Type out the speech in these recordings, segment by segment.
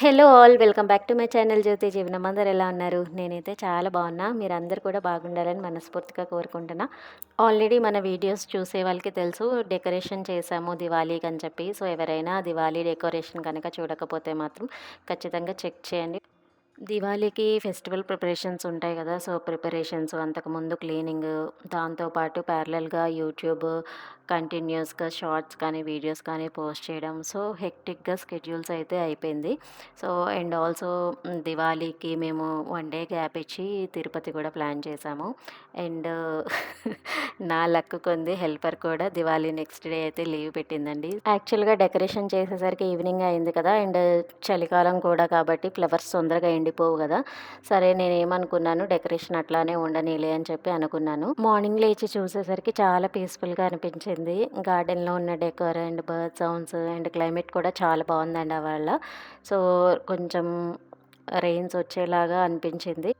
Hello all welcome back to my channel Jyothi Jeevanam. అందరూ ఎలా ఉన్నారు? నేనైతే చాలా బాగున్నా. మీరందరూ కూడా బాగుండాలని మనస్ఫూర్తిగా కోరుకుంటున్నా. ఆల్రెడీ మన వీడియోస్ చూసే వాళ్ళకి తెలుసు డెకరేషన్ చేశాము దివాళీకి అని చెప్పి. సో ఎవరైనా దివాళీ డెకరేషన్ కనుక చూడకపోతే మాత్రం ఖచ్చితంగా చెక్ చేయండి. దివాళీకి ఫెస్టివల్ ప్రిపరేషన్స్ ఉంటాయి కదా! సో ప్రిపరేషన్స్, అంతకుముందు క్లీనింగ్, దాంతో పాటు ప్యారలల్‌గా యూట్యూబ్ కంటిన్యూయస్‌గా షార్ట్స్ కానీ, వీడియోస్ కానీ పోస్ట్ చేయడం. సో హెక్టిక్‌గా షెడ్యూల్స్ అయితే అయిపోయింది. సో అండ్ ఆల్సో దివాళీకి మేము 1 డే గ్యాప్ ఇచ్చి తిరుపతి కూడా ప్లాన్ చేశాము. అండ్ నా లక్ కొంది హెల్పర్ కూడా దివాళీ నెక్స్ట్ డే అయితే లీవ్ పెట్టిందండి. యాక్చువల్‌గా డెకరేషన్ చేసేసరికి ఈవినింగ్ అయింది కదా! అండ్ చలికాలం కూడా కాబట్టి ఫ్లవర్స్ తొందరగా ఎండిపోవు కదా! సరే నేనేమనుకున్నాను, డెకరేషన్ అట్లానే ఉండనీలే అని చెప్పి అనుకున్నాను. మార్నింగ్ లేచి చూసేసరికి చాలా పీస్‌ఫుల్‌గా అనిపించింది. గార్డెన్‌లో ఉన్న decor and bird sounds and climate కూడా చాలా బాగుందండి అవాళ. సో కొంచెం రెయిన్స్ వచ్చేలాగా అనిపించింది.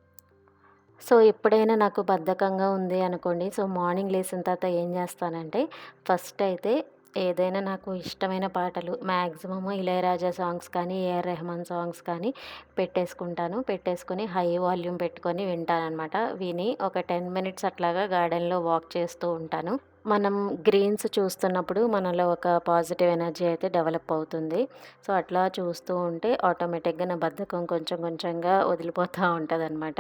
సో ఎప్పుడైనా నాకు బద్ధకంగా ఉంది అనుకోండి, సో మార్నింగ్ లేసిన తర్వాత ఏం చేస్తానంటే, ఫస్ట్ అయితే ఏదైనా నాకు ఇష్టమైన పాటలు మ్యాక్సిమమ్ ఇళయరాజా సాంగ్స్ కానీ, ఏఆర్ రెహమాన్ సాంగ్స్ కానీ పెట్టేసుకుంటాను. పెట్టేసుకొని హై వాల్యూమ్ పెట్టుకొని వింటాననమాట. విని ఒక 10 మినిట్స్ అట్లాగా గార్డెన్‌లో వాక్ చేస్తూ ఉంటాను. మనం గ్రీన్స్ చూస్తున్నప్పుడు మనలో ఒక పాజిటివ్ ఎనర్జీ అయితే డెవలప్ అవుతుంది. సో అట్లా చూస్తూ ఉంటే ఆటోమేటిక్‌గా నా బద్ధకం కొంచెం కొంచెంగా వదిలిపోతూ ఉంటదనమాట.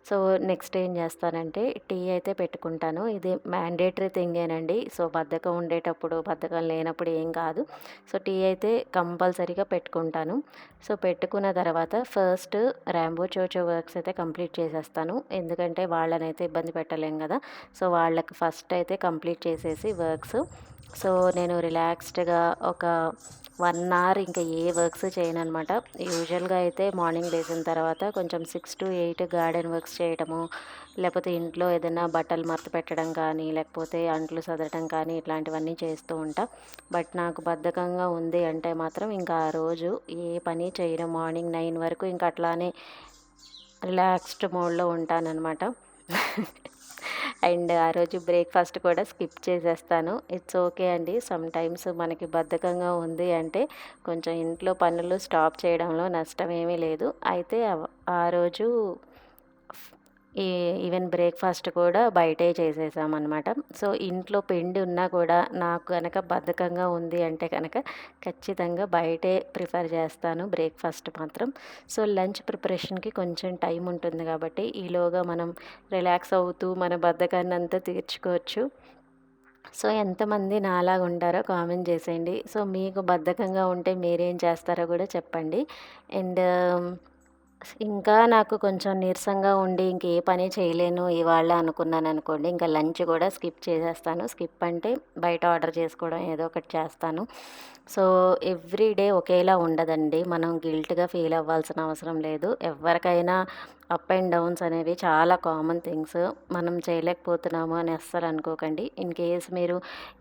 సో నెక్స్ట్ ఏం చేస్తానంటే టీ అయితే పెట్టుకుంటాను. ఇది మ్యాండేటరీ థింగేనండి. సో బద్ధకం ఉండేటప్పుడు, బద్ధకం లేనప్పుడు ఏం కాదు. సో టీ అయితే కంపల్సరీగా పెట్టుకుంటాను. సో పెట్టుకున్న తర్వాత ఫస్ట్ రాంబో చోచో వర్క్స్ అయితే కంప్లీట్ చేసేస్తాను. ఎందుకంటే వాళ్ళనైతే ఇబ్బంది పెట్టలేం కదా! సో వాళ్ళకి ఫస్ట్ అయితే కంప్లీట్ చేసేసి వర్క్స్, సో నేను రిలాక్స్డ్‌గా ఒక 1 అవర్ ఇంకా ఏ వర్క్స్ చేయననమాట. యూజువల్‌గా అయితే మార్నింగ్ లేసిన తర్వాత కొంచెం 6-8 గార్డెన్ వర్క్స్ చేయటము, లేకపోతే ఇంట్లో ఏదైనా బట్టలు మడత పెట్టడం కానీ, లేకపోతే అంట్లు సదరడం కానీ ఇట్లాంటివన్నీ చేస్తూ ఉంటా. బట్ నాకు బద్ధకంగా ఉంది అంటే మాత్రం ఇంకా ఆ రోజు ఏ పని చేయను. మార్నింగ్ 9 వరకు ఇంకా అట్లానే రిలాక్స్డ్ మోడ్‌లో ఉంటాననమాట. అండ్ ఆ రోజు బ్రేక్‌ఫాస్ట్ కూడా స్కిప్ చేసేస్తాను. ఇట్స్ ఓకే అండి. సమ్‌టైమ్స్ మనకి బద్ధకంగా ఉంది అంటే కొంచెం ఇంట్లో పనులు స్టాప్ చేయడంలో నష్టమేమీ లేదు. అయితే ఆ రోజు ఈ ఈవెన్ బ్రేక్‌ఫాస్ట్ కూడా బయటే చేసేసామనమాట. సో ఇంట్లో పిండి ఉన్నా కూడా నాకు గనక బద్ధకంగా ఉంది అంటే గనక ఖచ్చితంగా బయటే ప్రిఫర్ చేస్తాను బ్రేక్‌ఫాస్ట్ మాత్రం. సో లంచ్ ప్రిపరేషన్‌కి కొంచెం టైం ఉంటుంది కాబట్టి ఈలోగా మనం రిలాక్స్ అవుతూ మన బద్ధకాన్నంతా తీర్చుకోవచ్చు. సో ఎంతమంది నాలాగా ఉంటారో కామెంట్ చేసేయండి. సో మీకు బద్ధకంగా ఉంటే మీరేం చేస్తారో కూడా చెప్పండి. అండ్ ఇంకా నాకు కొంచెం నీరసంగా ఉండి ఇంక ఏ పని చేయలేను ఇవాళ అనుకున్నాననుకోండి, ఇంకా లంచ్ కూడా స్కిప్ చేసేస్తాను. స్కిప్ అంటే బయట ఆర్డర్ చేసుకోవడం ఏదో ఒకటి చేస్తాను. సో ఎవ్రీ డే ఒకేలా ఉండదండి. మనం గిల్ట్‌గా ఫీల్ అవ్వాల్సిన అవసరం లేదు. ఎవరికైనా అప్ అండ్ డౌన్స్ అనేవి చాలా కామన్ థింగ్స్. మనం చేయలేకపోతున్నాము అని అస్సలు అనుకోకండి. ఇన్ కేస్ మీరు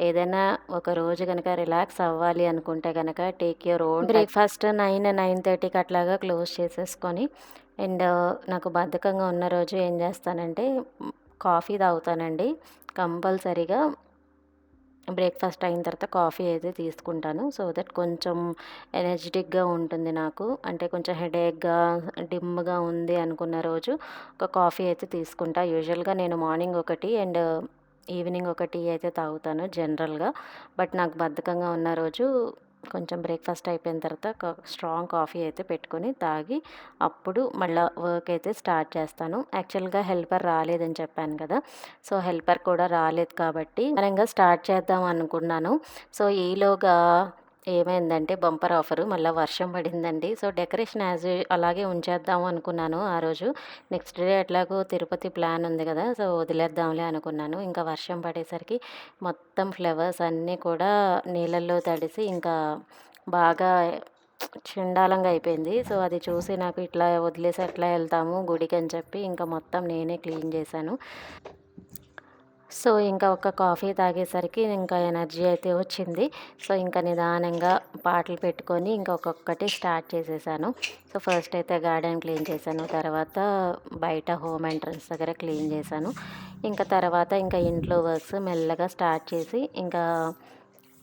ఏదైనా ఒక రోజు గనక రిలాక్స్ అవ్వాలి అనుకుంటే గనక టేక్ యూర్ ఓన్ బ్రేక్‌ఫాస్ట్ 9-9:30కి అట్లాగా క్లోజ్ చేసేసుకొని అండ్ నాకు బద్ధకంగా ఉన్న రోజు ఏం చేస్తానంటే కాఫీ తాగుతానండి. కంపల్సరీగా బ్రేక్‌ఫాస్ట్ అయిన తర్వాత కాఫీ అయితే తీసుకుంటాను. సో దట్ కొంచెం ఎనర్జిటిక్‌గా ఉంటుంది నాకు. అంటే కొంచెం హెడేక్‌గా, డిమ్‌గా ఉంది అనుకున్న రోజు ఒక కాఫీ అయితే తీసుకుంటా. యూజువల్‌గా నేను మార్నింగ్ ఒకటి అండ్ ఈవినింగ్ ఒక టీ అయితే తాగుతాను జనరల్‌గా. బట్ నాకు బద్ధకంగా ఉన్న రోజు కొంచెం బ్రేక్‌ఫాస్ట్ అయిపోయిన తర్వాత స్ట్రాంగ్ కాఫీ అయితే పెట్టుకొని తాగి అప్పుడు మళ్ళా వర్క్ అయితే స్టార్ట్ చేస్తాను. యాక్చువల్‌గా హెల్పర్ రాలేదని చెప్పాను కదా! సో హెల్పర్ కూడా రాలేదు కాబట్టి నిదానంగా స్టార్ట్ చేద్దాం అనుకున్నాను. సో ఈలోగా ఏమైందంటే బంపర్ ఆఫరు మళ్ళా వర్షం పడిందండి. సో డెకరేషన్ అలాగే ఉంచేద్దాం అనుకున్నాను ఆ రోజు. నెక్స్ట్ డే ఎట్లాగో తిరుపతి ప్లాన్ ఉంది కదా! సో వదిలేద్దాంలే అనుకున్నాను. ఇంకా వర్షం పడేసరికి మొత్తం ఫ్లవర్స్ అన్నీ కూడా నీళ్ళల్లో తడిసి ఇంకా బాగా చెండాలంగా అయిపోయింది. సో అది చూసి నాకు ఇట్లా వదిలేసి ఎట్లా వెళ్తాము గుడికి అని చెప్పి ఇంకా మొత్తం నేనే క్లీన్ చేశాను. సో ఇంకా ఒక కాఫీ తాగేసరికి ఇంకా ఎనర్జీ అయితే వచ్చింది. సో ఇంకా నిదానంగా పాటలు పెట్టుకొని ఇంకా ఒక్కొక్కటి స్టార్ట్ చేసేసాను. సో ఫస్ట్ అయితే గార్డెన్ క్లీన్ చేశాను. తర్వాత బయట హోమ్ ఎంట్రన్స్ దగ్గర క్లీన్ చేశాను. ఇంకా తర్వాత ఇంకా ఇంట్లో వర్క్స్ మెల్లగా స్టార్ట్ చేసి ఇంకా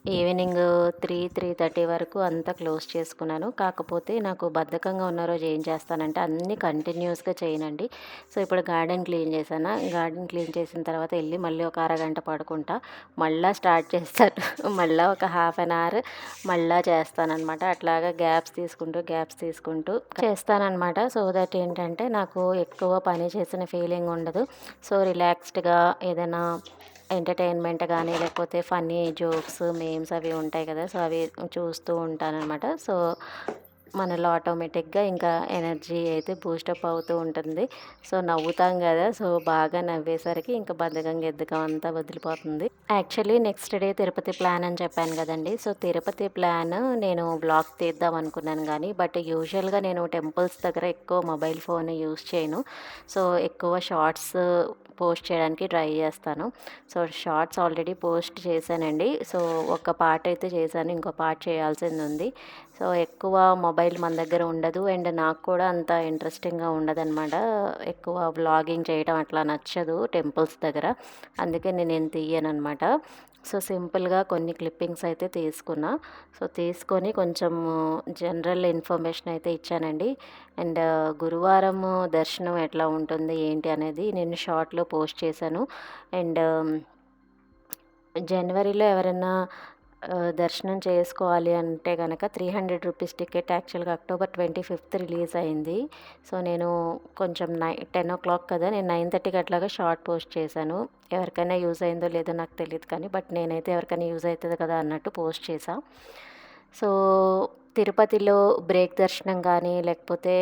ఈవినింగ్ 3:30 వరకు అంతా క్లోజ్ చేసుకున్నాను. కాకపోతే నాకు బద్ధకంగా ఉన్న రోజు ఏం చేస్తానంటే అన్నీ కంటిన్యూస్‌గా చేయనండి. సో, ఇప్పుడు గార్డెన్ క్లీన్ చేశానా, గార్డెన్ క్లీన్ చేసిన తర్వాత ఎళ్లి మళ్ళీ ఒక అరగంట పడుకుంటా. మళ్ళా స్టార్ట్ చేస్తాను. మళ్ళా ఒక హాఫ్ అన్ అవర్ మళ్ళా చేస్తాననమాట. అట్లాగా గ్యాప్స్ తీసుకుంటూ చేస్తాననమాట. సో దట్ ఏంటంటే నాకు ఎక్కువ పని చేసిన ఫీలింగ్ ఉండదు. సో, రిలాక్స్డ్‌గా ఏదైనా ఎంటర్‌టైన్‌మెంట్ గానీ, లేకపోతే ఫన్నీ జోక్స్, మీమ్స్ అవి ఉంటాయి కదా! సో, అవి చూస్తూ ఉంటాననమాట. సో, మనలో ఆటోమేటిక్‌గా ఇంకా ఎనర్జీ అయితే బూస్టప్ అవుతూ ఉంటుంది. సో, నవ్వుతాం గదా! సో, బాగా నవ్వేసరికి ఇంక బద్ధకం, గిద్ధకం అంతా వదిలిపోతుంది. Actually next day Tirupati plan అని చెప్పాను గదండీ! సో, తిరుపతి ప్లాన్ నేను వ్లాగ్ తీద్దాం అనుకున్నాను గానీ, బట్ యూజువల్‌గా నేను టెంపుల్స్ దగ్గర ఎక్కువ మొబైల్ ఫోన్ యూజ్ చేయను. సో, ఎక్కువ షార్ట్స్ పోస్ట్ చేయడానికి ట్రై చేస్తాను. సో, షార్ట్స్ ఆల్రెడీ పోస్ట్ చేశానండి. సో, ఒక పార్ట్ అయితే చేశాను. ఇంకో పార్ట్ చేయాల్సిందుంది. సో, ఎక్కువ మొబైల్ మన దగ్గర ఉండదు. అండ్ నాకు కూడా అంత ఇంట్రెస్టింగ్‌గా ఉండదనమాట. ఎక్కువ వ్లాగింగ్ చేయడం అట్లా నచ్చదు టెంపుల్స్ దగ్గర. అందుకే నేనేం తీయననమాట. సో, సింపుల్‌గా కొన్ని క్లిప్పింగ్స్ అయితే తీసుకున్నా. సో, తీసుకొని కొంచెం జనరల్ ఇన్ఫర్మేషన్ అయితే ఇచ్చానండి. అండ్ గురువారము దర్శనం ఎట్లా ఉంటుంది, ఏంటి అనేది నేను షార్ట్‌లో పోస్ట్ చేశాను. అండ్ జనవరిలో ఎవరైనా దర్శనం చేసుకోవాలి అంటే గనక రూ. 300 టికెట్ యాక్చువల్‌గా అక్టోబర్ 25థ్ రిలీజ్ అయింది. సో, నేను కొంచెం 10:00 కదా! నేను 9:30కి అట్లాగా షార్ట్ పోస్ట్ చేశాను. ఎవరికైనా యూజ్ అయిందో లేదో నాకు తెలీదు కానీ, బట్ నేనైతే ఎవరికైనా యూజ్ అయితది కదా అన్నట్టు పోస్ట్ చేశా. సో, తిరుపతిలో బ్రేక్ దర్శనం గానీ, లేకపోతే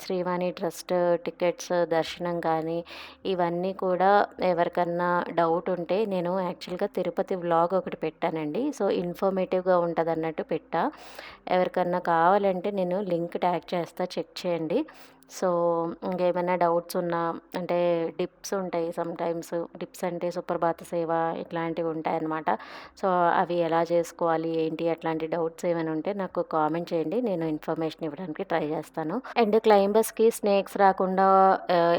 శ్రీవాణి ట్రస్ట్ టికెట్స్ దర్శనం గానీ, ఇవన్నీ కూడా ఎవరికన్నా డౌట్ ఉంటే నేను యాక్చువల్‌గా తిరుపతి వ్లాగ్ ఒకటి పెట్టానండి. సో, ఇన్ఫర్మేటివ్‌గా ఉంటదన్నట్టు పెట్టా. ఎవరికన్నా కావాలంటే నేను లింక్ ట్యాగ్ చేస్తా, చెక్ చేయండి. సో, ఇంకేమైనా డౌట్స్ ఉన్నా అంటే డిప్స్ ఉంటాయి సమ్‌టైమ్స్. డిప్స్ అంటే సుప్రభాత సేవ ఇట్లాంటివి ఉంటాయన్నమాట. సో, అవి ఎలా చేసుకోవాలి, ఏంటి అట్లాంటి డౌట్స్ ఏమైనా ఉంటే నాకు కామెంట్ చేయండి. నేను ఇన్ఫర్మేషన్ ఇవ్వడానికి ట్రై చేస్తాను. అండ్ క్లైంబర్స్‌కి స్నేక్స్ రాకుండా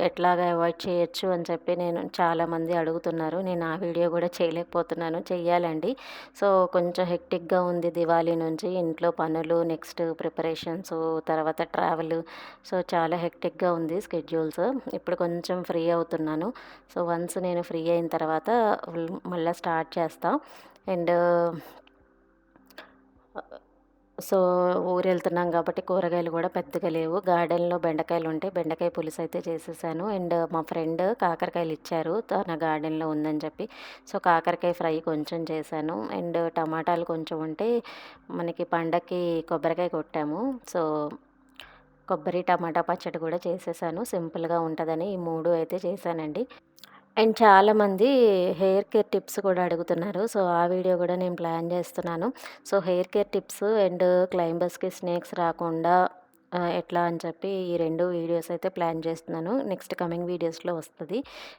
ఎట్లాగా అవాయిడ్ చేయొచ్చు అని చెప్పి చాలామంది అడుగుతున్నారు. నేను ఆ వీడియో కూడా చేయలేకపోతున్నాను. చెయ్యాలండి. సో, కొంచెం హెక్టిక్‌గా ఉంది దివాళీ నుంచి. ఇంట్లో పనులు, నెక్స్ట్ ప్రిపరేషన్స్, తర్వాత ట్రావెల్. సో, చాలా హెక్టిక్‌గా ఉంది స్కెడ్యూల్స్. ఇప్పుడు కొంచెం ఫ్రీ అవుతున్నాను. సో, వన్స్ నేను ఫ్రీ అయిన తర్వాత మళ్ళా స్టార్ట్ చేస్తా. అండ్ సో, ఊరెళ్తున్నాం కాబట్టి కూరగాయలు గూడా పెద్దగా లేవు. గార్డెన్‌లో బెండకాయలుంటే బెండకాయ పులుసయితే చేసేసాను. అండ్ మా ఫ్రెండ్ కాకరకాయలిచ్చారు తన గార్డెన్‌లో ఉందని చెప్పి. సో, కాకరకాయ ఫ్రై కొంచెం చేశాను. అండ్ టమాటాలు కొంచెం ఉంటే మనకి పండక్కి కొబ్బరికాయ కొట్టాము. సో, కొబ్బరి, టమాటా పచ్చడి కూడా చేసేసాను. సింపుల్‌గా ఉంటదని ఈ 3 అయితే చేశానండి. అండ్ చాలామంది హెయిర్ కేర్ టిప్స్ కూడా అడుగుతున్నారు. సో, ఆ వీడియో కూడా నేను ప్లాన్ చేస్తున్నాను. So, hair care tips and క్లైంబర్స్‌కి స్నేక్స్ రాకుండా ఎట్లా అని చెప్పి ఈ 2 వీడియోస్ అయితే ప్లాన్ చేస్తున్నాను. నెక్స్ట్ కమింగ్ వీడియోస్‌లో వస్తది.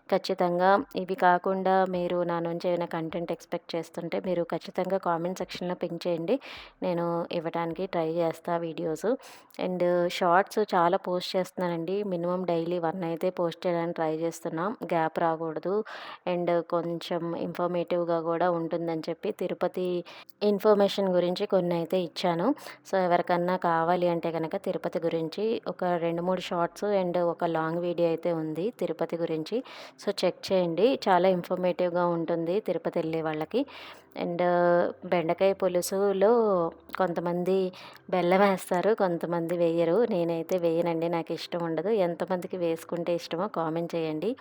ఖచ్చితంగా ఇవి కాకుండా మీరు నా నుంచి ఏమైనా కంటెంట్ ఎక్స్‌పెక్ట్ చేస్తుంటే మీరు ఖచ్చితంగా కామెంట్ సెక్షన్‌లో పింగ్ చేయండి. నేను ఇవ్వడానికి ట్రై చేస్తా వీడియోస్. అండ్ షార్ట్స్ చాలా పోస్ట్ చేస్తున్నానండి. మినిమమ్ డైలీ 1 అయితే పోస్ట్ చేయడానికి ట్రై చేస్తున్నా. గ్యాప్ రాకూడదు. అండ్ కొంచెం ఇన్ఫర్మేటివ్‌గా కూడా ఉంటుందని చెప్పి తిరుపతి ఇన్ఫర్మేషన్ గురించి కొన్నైతే ఇచ్చాను. సో, ఎవరికన్నా కావాలి అంటే గనక తిరుపతి గురించి ఒక 2, 3 షార్ట్స్ అండ్ ఒక లాంగ్ వీడియో అయితే ఉంది తిరుపతి గురించి. సో, చెక్ చేయండి. చాలా ఇన్ఫర్మేటివ్‌గా ఉంటుంది తిరుపతెళ్ళే వాళ్ళకి. అండ్ బెండకాయ పులుసులో కొంతమంది బెల్లమేస్తారు, కొంతమంది వెయ్యరు. నేనైతే వేయనండి. నాకిష్టం ఉండదు. ఎంతమందికి వేసుకుంటే ఇష్టమో కామెంట్ చేయండి.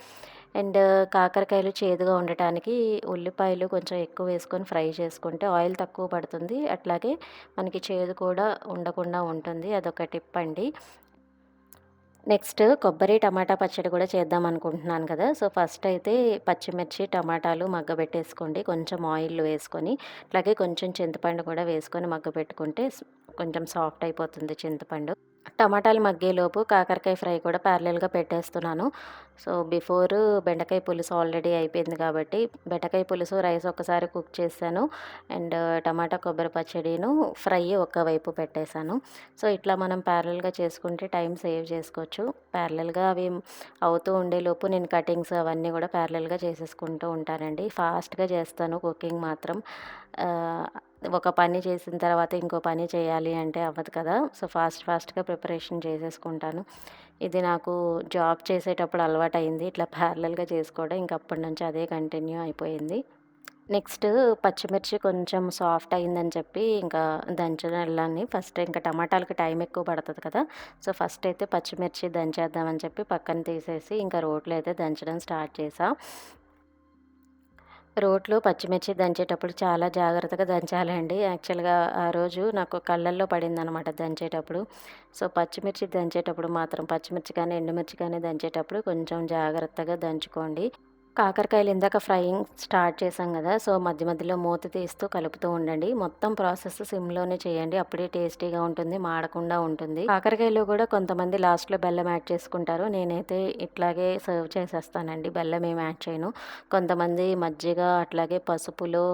అండ్ కాకరకాయలు చేదుగా ఉండటానికి ఉల్లిపాయలు కొంచెం ఎక్కువ వేసుకొని ఫ్రై చేసుకుంటే ఆయిల్ తక్కువ పడుతుంది. అట్లాగే మనకి చేదు కూడా ఉండకుండా ఉంటుంది. అదొక టిప్ అండి. నెక్స్ట్ కొబ్బరి, టమాటా పచ్చడి కూడా చేద్దాం అనుకుంటున్నాను కదా! సో, ఫస్ట్ అయితే పచ్చిమిర్చి, టమాటాలు మగ్గబెట్టేసుకోండి. కొంచెం ఆయిల్ వేసుకొని, అట్లాగే కొంచెం చింతపండు కూడా వేసుకొని మగ్గబెట్టుకుంటే కొంచెం సాఫ్ట్ అయిపోతుంది చింతపండు. టమాటాలు మగ్గేలోపు కాకరకాయ ఫ్రై కూడా ప్యారలెల్‌గా పెట్టేస్తున్నాను. సో, బిఫోరు బెండకాయ పులుసు ఆల్రెడీ అయిపోయింది కాబట్టి, బెండకాయ పులుసు రైస్ ఒక్కసారి కుక్ చేశాను. అండ్ టమాటా కొబ్బరి పచ్చడిను ఫ్రై ఒక వైపు పెట్టేశాను. సో, ఇట్లా మనం ప్యారలెల్‌గా చేసుకుంటే టైం సేవ్ చేసుకోవచ్చు. ప్యారలెల్‌గా అవి అవుతూ ఉండేలోపు నేను కటింగ్స్ అవన్నీ కూడా ప్యారలెల్‌గా చేసేసుకుంటూ ఉంటానండి. ఫాస్ట్‌గా చేస్తాను కుకింగ్ మాత్రం. ఒక పని చేసిన తర్వాత ఇంకో పని చేయాలి అంటే అవ్వదు కదా! సో, ఫాస్ట్‌గా ప్రిపరేషన్ చేసేసుకుంటాను. ఇది నాకు జాబ్ చేసేటప్పుడు అలవాటయింది. ఇట్లా ప్యారలెల్‌గా చేసుకోవడం. ఇంక అప్పటి నుంచి అదే కంటిన్యూ అయిపోయింది. నెక్స్ట్ పచ్చిమిర్చి కొంచెం సాఫ్ట్ అయిందని చెప్పి ఇంకా దంచడాన్ని ఫస్ట్ ఇంకా టమాటాలకి టైం ఎక్కువ పడతది కదా! సో, ఫస్ట్ అయితే పచ్చిమిర్చి దంచేద్దామని చెప్పి పక్కన తీసేసి ఇంకా రోట్లో అయితే దంచడం స్టార్ట్ చేశా. రోట్లో పచ్చిమిర్చి దంచేటప్పుడు చాలా జాగ్రత్తగా దంచాలండి. యాక్చువల్‌గా ఆ రోజు నాకు కళ్ళల్లో పడిందనమాట దంచేటప్పుడు. సో, పచ్చిమిర్చి దంచేటప్పుడు మాత్రం పచ్చిమిర్చి కానీ, ఎండుమిర్చి కానీ దంచేటప్పుడు కొంచెం జాగ్రత్తగా దంచుకోండి. కాకరకాయలు ఇందాక ఫ్రైయింగ్ స్టార్ట్ చేశాం గదా! సో, మధ్య మధ్యలో మూత తీస్తూ కలుపుతూ ఉండండి. మొత్తం ప్రాసెస్ సిమ్‌లోనే చేయండి. అప్పుడే టేస్టీగా ఉంటుంది. మాడకుండా ఉంటుంది. కాకరకాయలో గూడా కొంతమంది లాస్ట్‌లో బెల్లం యాడ్ చేసుకుంటారు. నేనైతే ఇట్లాగే సర్వ్ చేసేస్తానండి. బెల్లం ఏమి యాడ్ చేయను. కొంతమంది మజ్జిగ అట్లాగే పసుపులో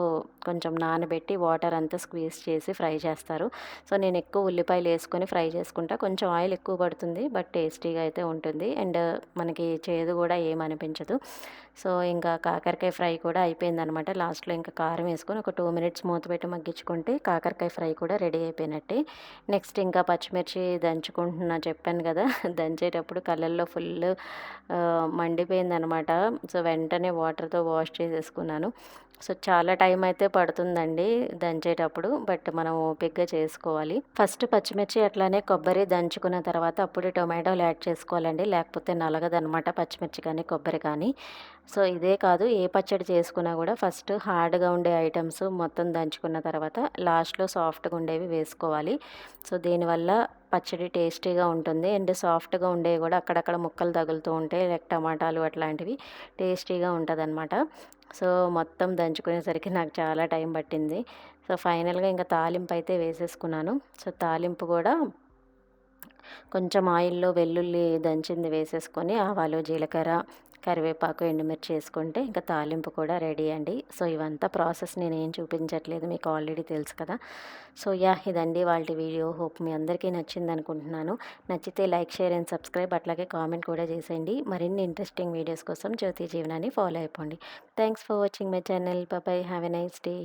కొంచెం నానబెట్టి వాటర్ అంతా స్క్వీజ్ చేసి ఫ్రై చేస్తారు. సో, నేను ఎక్కువ ఉల్లిపాయలేసుకొని ఫ్రై చేసుకుంటా. కొంచెం ఆయిల్ ఎక్కువ పడుతుంది. బట్ టేస్టీగా అయితే ఉంటుంది. అండ్ మనకి చేదు గూడా ఏమనిపించదు. సో, ఇంకా కాకరకాయ ఫ్రై కూడా అయిపోయిందనమాట. లాస్ట్‌లో ఇంకా కారం వేసుకొని ఒక 2 మినిట్స్ మూత పెట్టి మగ్గించుకుంటే కాకరకాయ ఫ్రై కూడా రెడీ అయిపోయినట్టే. నెక్స్ట్ ఇంకా పచ్చిమిర్చి దంచుకుంటున్నా చెప్పాను గదా! దంచేటప్పుడు కళ్ళల్లో ఫుల్లు మండిపోయిందనమాట. సో, వెంటనే వాటర్‌తో వాష్ చేసేసుకున్నాను. సో, చాలా టైం అయితే పడుతుందండి దంచేటప్పుడు. బట్ మనం ఓపికగా చేసుకోవాలి. ఫస్ట్ పచ్చిమిర్చి అట్లానే కొబ్బరి దంచుకున్న తర్వాత అప్పుడు టొమాటోలు యాడ్ చేసుకోవాలండి. లేకపోతే నలగదనమాట పచ్చిమిర్చి కానీ, కొబ్బరి కానీ. సో, ఇదే కాదు ఏ పచ్చడి చేసుకున్నా గూడా ఫస్ట్ హార్డ్‌గా ఉండే ఐటెమ్స్ మొత్తం దంచుకున్న తర్వాత లాస్ట్‌లో సాఫ్ట్‌గా ఉండేవి వేసుకోవాలి. సో, దీనివల్ల పచ్చడి టేస్టీగా ఉంటుంది. అండ్ సాఫ్ట్‌గా ఉండేవి గూడా అక్కడక్కడ ముక్కలు తగులుతూ ఉంటాయి. లైక్ టమాటాలు అట్లాంటివి టేస్టీగా ఉంటదనమాట. సో, మొత్తం దంచుకునేసరికి నాకు చాలా టైం పట్టింది. సో, ఫైనల్‌గా ఇంక తాలింపయితే వేసేసుకున్నాను. సో, తాలింపు గూడా కొంచెం ఆయిల్‌లో వెల్లుల్లి దంచింది వేసేసుకొని ఆవాలు, జీలకర్ర, కరివేపాకు, ఎండుమిర్చి ఏసుకుంటే ఇంక తాలింపు కూడా రెడీ అండి. సో, ఇవంతా ప్రాసెస్ నేనేం చూపించట్లేదు. మీకు ఆల్రెడీ తెలుసు కదా! So, yeah! ఇదండి ఇవాల్టి వీడియో. హోప్ మీ అందరికీ నచ్చిందనుకుంటున్నాను. నచ్చితే లైక్, షేర్ అండ్ సబ్స్క్రైబ్ అట్లాగే కామెంట్ కూడా చేసేయండి. మరిన్ని ఇంట్రెస్టింగ్ వీడియోస్ కోసం జ్యోతి జీవనాన్ని ఫాలో అయిపోండి. Thanks for watching my channel. Bye. Have a nice day.